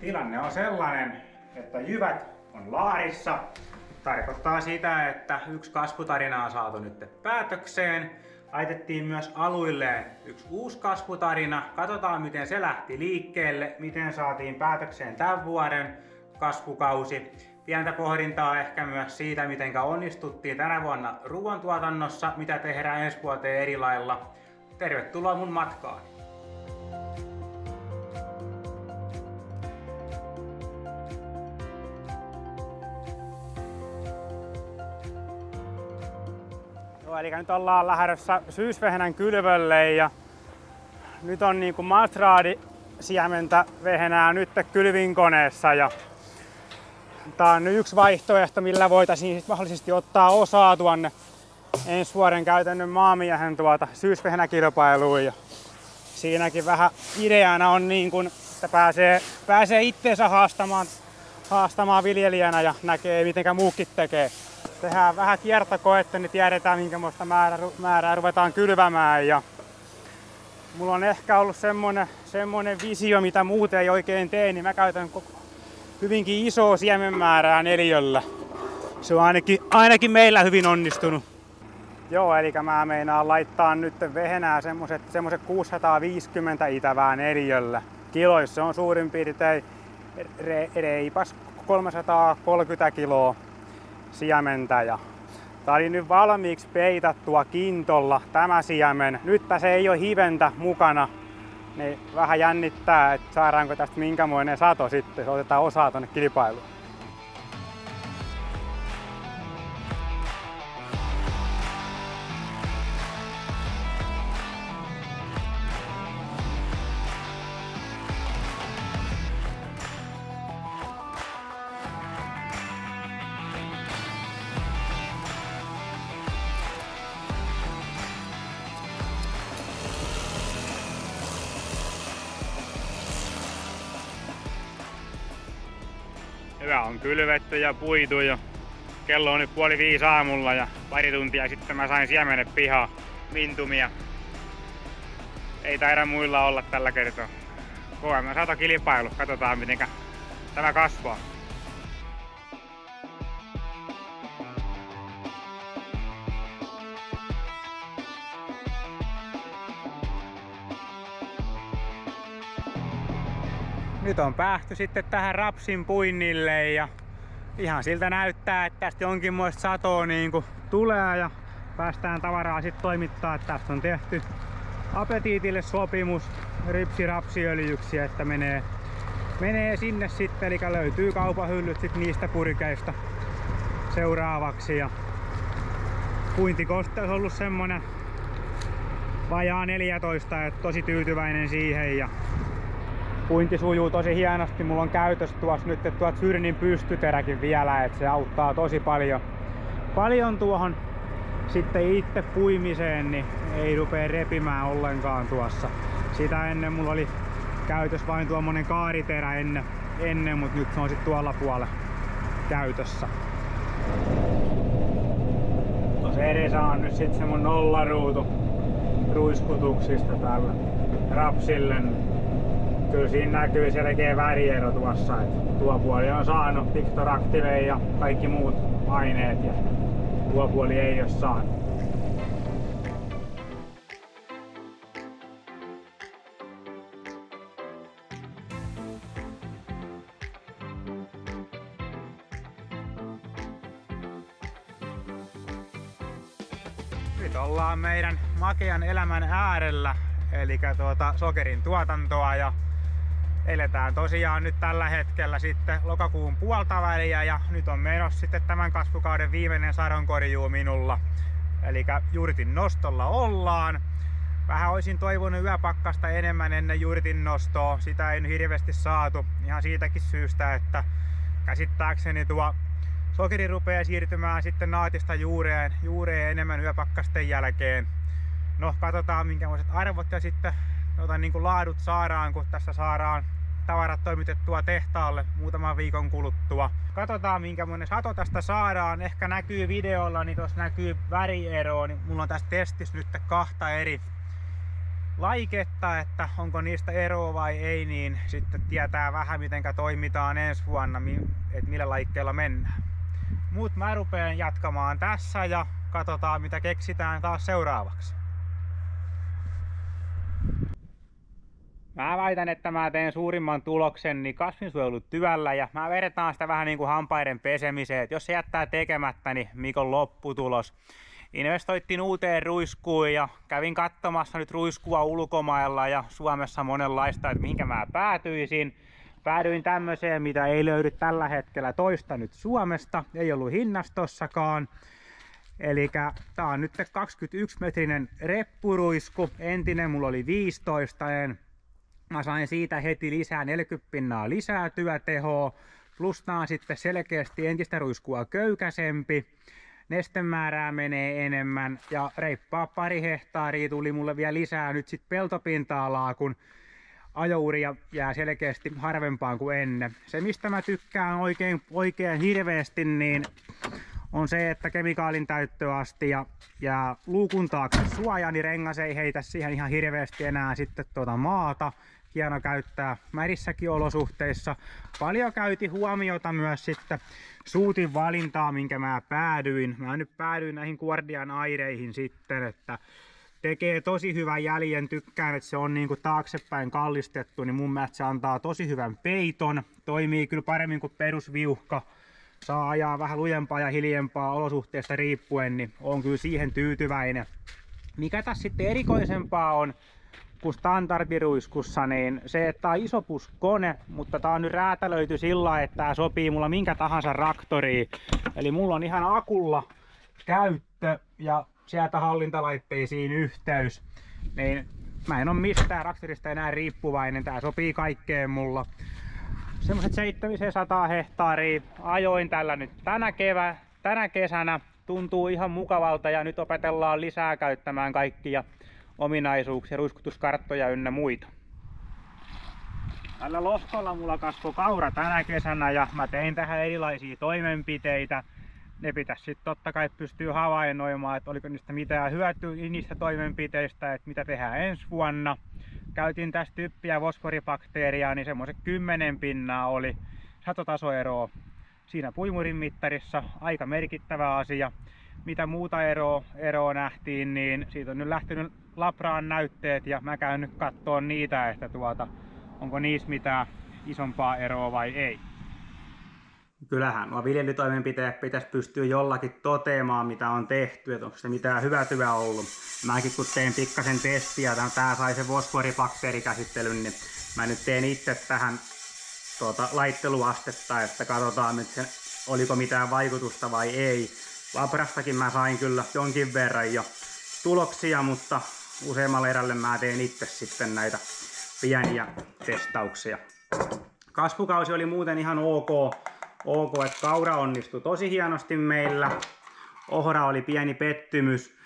Tilanne on sellainen, että jyvät on laarissa. Tarkoittaa sitä, että yksi kasvutarina on saatu nyt päätökseen. Laitettiin myös aluilleen yksi uusi kasvutarina. Katsotaan miten se lähti liikkeelle, miten saatiin päätökseen tämän vuoden kasvukausi. Pientä pohdintaa ehkä myös siitä, miten onnistuttiin tänä vuonna ruoantuotannossa, mitä tehdään ensi vuoteen eri lailla. Tervetuloa mun matkaan! Eli nyt ollaan lähdössä syysvehnän kylvölle ja nyt on niinku mastraadisiementä vehnää nyt kylvinkoneessa ja tää on nyt yksi vaihtoehto, millä voitaisiin mahdollisesti ottaa osaa tuonne ensi vuoden käytännön maamiehen syysvehnäkilpailuun. Ja siinäkin vähän ideana on niin kun, että pääsee itteensä haastamaan viljelijänä ja näkee mitenkä muukin tekee. Tehdään vähän kiertokoetta, niin tiedetään minkälaista määrää ruvetaan kylvämään. Ja mulla on ehkä ollut semmonen visio, mitä muuten ei oikein tee, niin mä käytän hyvinkin isoa siemenmäärää neliöllä. Se on ainakin meillä hyvin onnistunut. Joo, eli mä meinaan laittaa nyt vehnää semmoset 650 itävää neliöllä. Kiloissa se on suurin piirtein reipas 330 kiloa siementä. Ja tää oli nyt valmiiksi peitattua kintolla tämä siemen. Nyt tässä ei ole hiventä mukana, niin vähän jännittää, että saadaanko tästä minkämoinen sato sitten, jos otetaan osaa tonne kilpailuun. Hyvä on kylvetty ja puitu jo. Kello on nyt 4:30 aamulla ja pari tuntia sitten mä sain siemenet pihaan mintumia. Ei taida muilla olla tällä kertaa. KM satokilpailu, katsotaan miten tämä kasvaa. Nyt on päästy sitten tähän rapsin puinnille ja ihan siltä näyttää, että tästä jonkinmoista satoa niinku tulee ja päästään tavaraa sitten toimittaa. Tästä on tehty Apetiitille sopimus ripsirapsiöljyksi, että menee sinne sitten, eli löytyy kaupan hyllyt sit niistä purkeista seuraavaksi. Ja puintikosteus on ollut semmonen vajaa 14, että tosi tyytyväinen siihen. Ja puinti sujuu tosi hienosti. Mulla on käytössä tuossa nyt Syrnin pystyteräkin vielä, että se auttaa tosi paljon tuohon sitten itse puimiseen, niin ei rupee repimään ollenkaan tuossa. Sitä ennen mulla oli käytössä vain tuommoinen kaariterä ennen, mutta nyt se on sitten tuolla puolella käytössä. Tuossa edessä on nyt sitten semmonen nollaruutu ruiskutuksista tällä rapsille. Kyllä siinä näkyy selkeä väriero tuossa, että tuo puoli on saanut Pictoractive ja kaikki muut aineet ja tuo puoli ei ole saanut. Nyt ollaan meidän makean elämän äärellä, eli sokerin tuotantoa ja eletään tosiaan nyt tällä hetkellä sitten lokakuun puoltaväliä ja nyt on menossa sitten tämän kasvukauden viimeinen sadonkorjuu minulla. Eli jurtin nostolla ollaan. Vähän olisin toivonut yöpakkasta enemmän ennen jurtin nostoa. Sitä ei nyt hirveästi saatu ihan siitäkin syystä, että käsittääkseni tuo sokeri rupeaa siirtymään sitten naatista juureen enemmän yöpakkasten jälkeen. No, katsotaan minkälaiset arvot ja sitten niin kuin laadut saadaan, kun tässä saadaan tavarat toimitettua tehtaalle muutaman viikon kuluttua. Katsotaan minkämoinen sato tästä saadaan. Ehkä näkyy videolla, niin tuossa näkyy värieroa. Niin mulla on tässä testissä nyt kahta laiketta, että onko niistä eroa vai ei, niin sitten tietää vähän mitenkä toimitaan ensi vuonna, että millä laikkeella mennään. Mut mä rupeen jatkamaan tässä ja katsotaan mitä keksitään taas seuraavaksi. Mä väitän, että mä teen suurimman tuloksen niin kasvinsuojelutyöllä ja mä vertaan sitä vähän niin kuin hampaiden pesemiseen, että jos se jättää tekemättä, niin mikä on lopputulos. Investoittiin uuteen ruiskuun ja kävin katsomassa nyt ruiskua ulkomailla ja Suomessa monenlaista, että mihinkä mä päätyisin. Päädyin tämmöiseen, mitä ei löydy tällä hetkellä toista nyt Suomesta, ei ollut hinnastossakaan. Eli tää on nyt 21-metrinen reppuruisku, entinen mulla oli 15. Mä sain siitä heti lisää 40 pinnaa lisää työtehoa, plus tää on sitten selkeästi entistä ruiskua köykäsempi. Nestemäärää menee enemmän ja reippaa pari hehtaaria tuli mulle vielä lisää nyt sit peltopinta-alaa, kun ajouria jää selkeästi harvempaan kuin ennen. Se mistä mä tykkään oikein hirveästi niin on se, että kemikaalin täyttöasti ja luukun taakse suojaa, niin rengas ei heitä siihen ihan hirveästi enää sitten maata. Hieno käyttää märissäkin olosuhteissa. Paljon käyti huomiota myös sitten suutin valintaa, minkä mä päädyin. Mä nyt päädyin näihin Guardian aireihin sitten, että tekee tosi hyvän jäljen. Tykkään, että se on niinku taaksepäin kallistettu, niin mun mielestä se antaa tosi hyvän peiton. Toimii kyllä paremmin kuin perusviuhka. Saa ajaa vähän lujempaa ja hiljempaa olosuhteesta riippuen, niin on kyllä siihen tyytyväinen. Mikä tässä sitten erikoisempaa on kuin standardiruiskussa, niin se, että tää on isopuskone, mutta tää on nyt räätälöity sillä, että tää sopii mulla minkä tahansa traktoriin. Eli mulla on ihan akulla käyttö ja sieltä hallintalaitteisiin yhteys. Niin mä en ole mistään traktorista enää riippuvainen, tää sopii kaikkeen mulla. Semmoset 700 hehtaaria ajoin tällä nyt tänä kesänä. Tuntuu ihan mukavalta ja nyt opetellaan lisää käyttämään kaikkia ominaisuuksia, ruiskutuskarttoja ynnä muita. Tällä lohkolla mulla kasvoi kaura tänä kesänä ja mä tein tähän erilaisia toimenpiteitä. Ne pitäisi sitten totta kai pystyä havainnoimaan, että oliko niistä mitään hyötyä niistä toimenpiteistä, että mitä tehdään ensi vuonna. Käytin tästä typpiä ja fosforibakteeria, niin semmoiset 10 pinnaa oli satotasoeroa siinä puimurin mittarissa. Aika merkittävä asia. Mitä muuta eroa nähtiin, niin siitä on nyt lähtenyt labraan näytteet ja mä käyn nyt katsomaan niitä, että onko niissä mitään isompaa eroa vai ei. Kyllähän nuo viljelytoimenpiteet pitäisi pystyä jollakin toteamaan, mitä on tehty, että onko se mitään hyötyä ollut. Mäkin kun tein pikkasen testiä, tää sai sen fosforibakteerikäsittelyn, niin mä nyt teen itse tähän laitteluastetta, että katsotaan, että oliko mitään vaikutusta vai ei. Labrastakin mä sain kyllä jonkin verran jo tuloksia, mutta useammalle erälle mä teen itse sitten näitä pieniä testauksia. Kasvukausi oli muuten ihan ok, että kaura onnistui tosi hienosti meillä. Ohra oli pieni pettymys,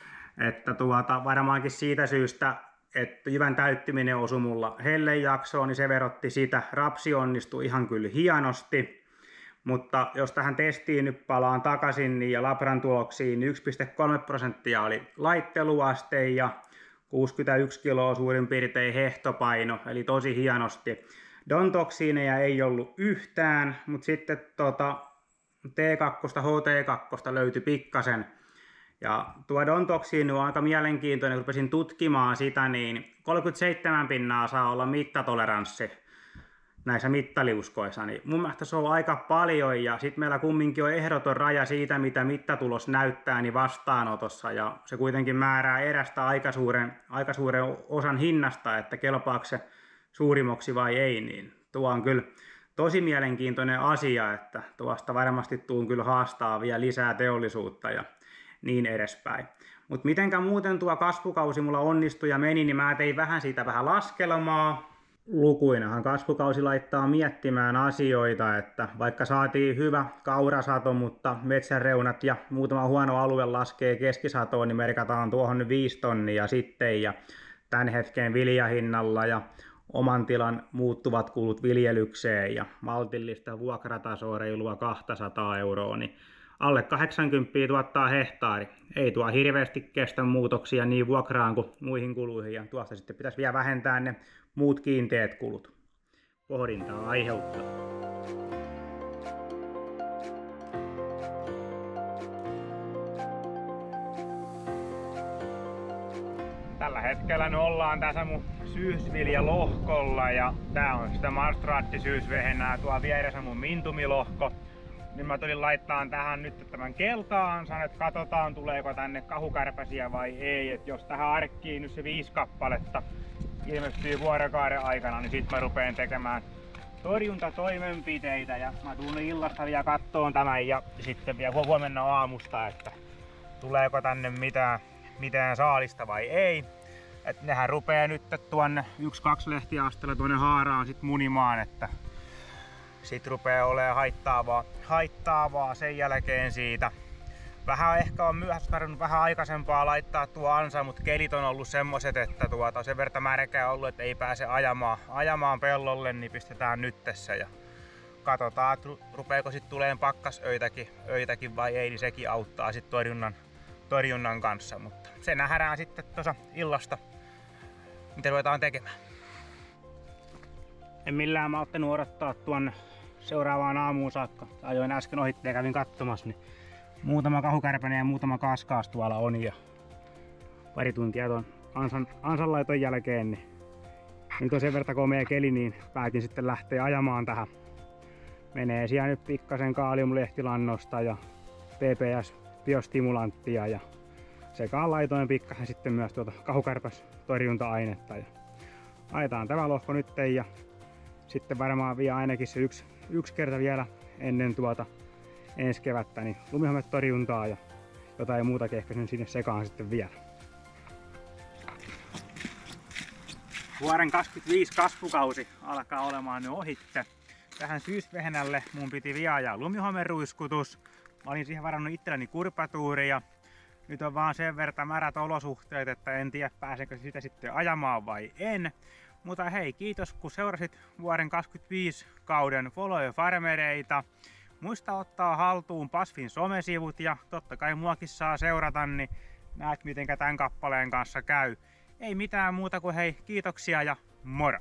että varmaankin siitä syystä, että jyvän täyttyminen osui mulla hellejaksoon, niin se verotti sitä. Rapsi onnistui ihan kyllä hienosti. Mutta jos tähän testiin nyt palaan takaisin niin ja labran tuloksiin, niin 1,3% oli laitteluaste ja 61 kiloa suurin piirtein hehtopaino, eli tosi hienosti. Dontoksiineja ei ollut yhtään, mutta sitten T2, HT2 löytyi pikkasen. Ja tuo dontoksiini on aika mielenkiintoinen, kun rupesin tutkimaan sitä, niin 37 pinnaa saa olla mittatoleranssi näissä mittaliuskoissa, niin mun mielestä se on aika paljon ja sitten meillä kumminkin on ehdoton raja siitä, mitä mittatulos näyttää niin vastaanotossa ja se kuitenkin määrää erästä aika suuren osan hinnasta, että kelpaako se suurimmaksi vai ei, niin tuo on kyllä tosi mielenkiintoinen asia, että tuosta varmasti tuun kyllä haastaa vielä lisää teollisuutta ja niin edespäin. Mutta mitenkä muuten tuo kasvukausi mulla onnistui ja meni, niin mä tein siitä vähän laskelmaa. Lukuinahan kasvukausi laittaa miettimään asioita, että vaikka saatiin hyvä kaurasato, mutta metsänreunat ja muutama huono alue laskee keskisatoon, niin merkataan tuohon 5 tonnia sitten ja tämän hetken viljahinnalla ja oman tilan muuttuvat kulut viljelykseen ja maltillista vuokratasoa reilua 200 €, niin alle 80 tuottaa hehtaari. Ei tuo hirveästi kestä muutoksia niin vuokraan kuin muihin kuluihin, ja tuosta sitten pitäisi vielä vähentää ne muut kiinteät kulut. Pohdintaa aiheuttaa. Tällä hetkellä nyt ollaan tässä mun syysviljalohkolla, ja tää on sitä marstraattisyysvehenää, tuo vieressä mun mintumilohko. Niin mä tulin laittaa tähän nyt tämän keltaansa, että katsotaan tuleeko tänne kahukärpäsiä vai ei. Et jos tähän arkkiin nyt se 5 kappaletta ilmestyy vuorokauden aikana, niin sit mä rupeen tekemään torjuntatoimenpiteitä. Ja mä tuun illasta vielä kattoon tämän ja sitten vielä huomenna aamusta, että tuleeko tänne mitään saalista vai ei. Et nehän rupee nyt tuonne 1-2 lehtiasteella tuonne haaraan sit munimaan, että sit rupee olemaan haittaavaa sen jälkeen siitä. Vähän ehkä on myöhässä tarvinnut vähän aikaisempaa laittaa tuo ansa, mutta kelit on ollut semmoset, että sen verran märkää ollut, että ei pääse ajamaan pellolle, niin pistetään nyt tässä ja katsotaan, että rupeeko sitten tulemaan pakkasöitäkin vai ei, niin sekin auttaa sitten torjunnan kanssa, mutta se nähdään sitten tuossa illasta, mitä ruvetaan tekemään. En millään malttanut odottaa tuonne seuraavaan aamuun saakka. Ajoin äsken ohitte ja kävin katsomassa, niin muutama kahukärpänen ja muutama kaskaas tuolla on, ja pari tuntia tuon ansanlaiton jälkeen, niin nyt on sen verran komea keli, niin päätin sitten lähteä ajamaan tähän. Menee siellä nyt pikkasen kaaliumlehtilannosta ja PPS biostimulanttia, ja sekaan laitoin pikkasen sitten myös tuota kahukärpästorjunta-ainetta. Ja ajetaan tämä lohko nyt, ja sitten varmaan vielä ainakin se yksi kerta vielä ennen ensi kevättä, niin lumihometorjuntaa ja jotain muutakin ehkä sinne sekaan sitten vielä. Vuoden 2025 kasvukausi alkaa olemaan nyt ohitte. Tähän syysvehnälle mun piti vielä ajaa lumihomeruiskutus. Mä olin siihen varannut itselleni kurpatuuria. Nyt on vaan sen verran märät olosuhteet, että en tiedä pääsenkö sitä sitten ajamaan vai en. Mutta hei, kiitos kun seurasit vuoden 2025 kauden Follow Farmereita. Muista ottaa haltuun Pasfin somesivut ja totta kai muakin saa seurata, niin näet miten tämän kappaleen kanssa käy. Ei mitään muuta kuin hei, kiitoksia ja moro!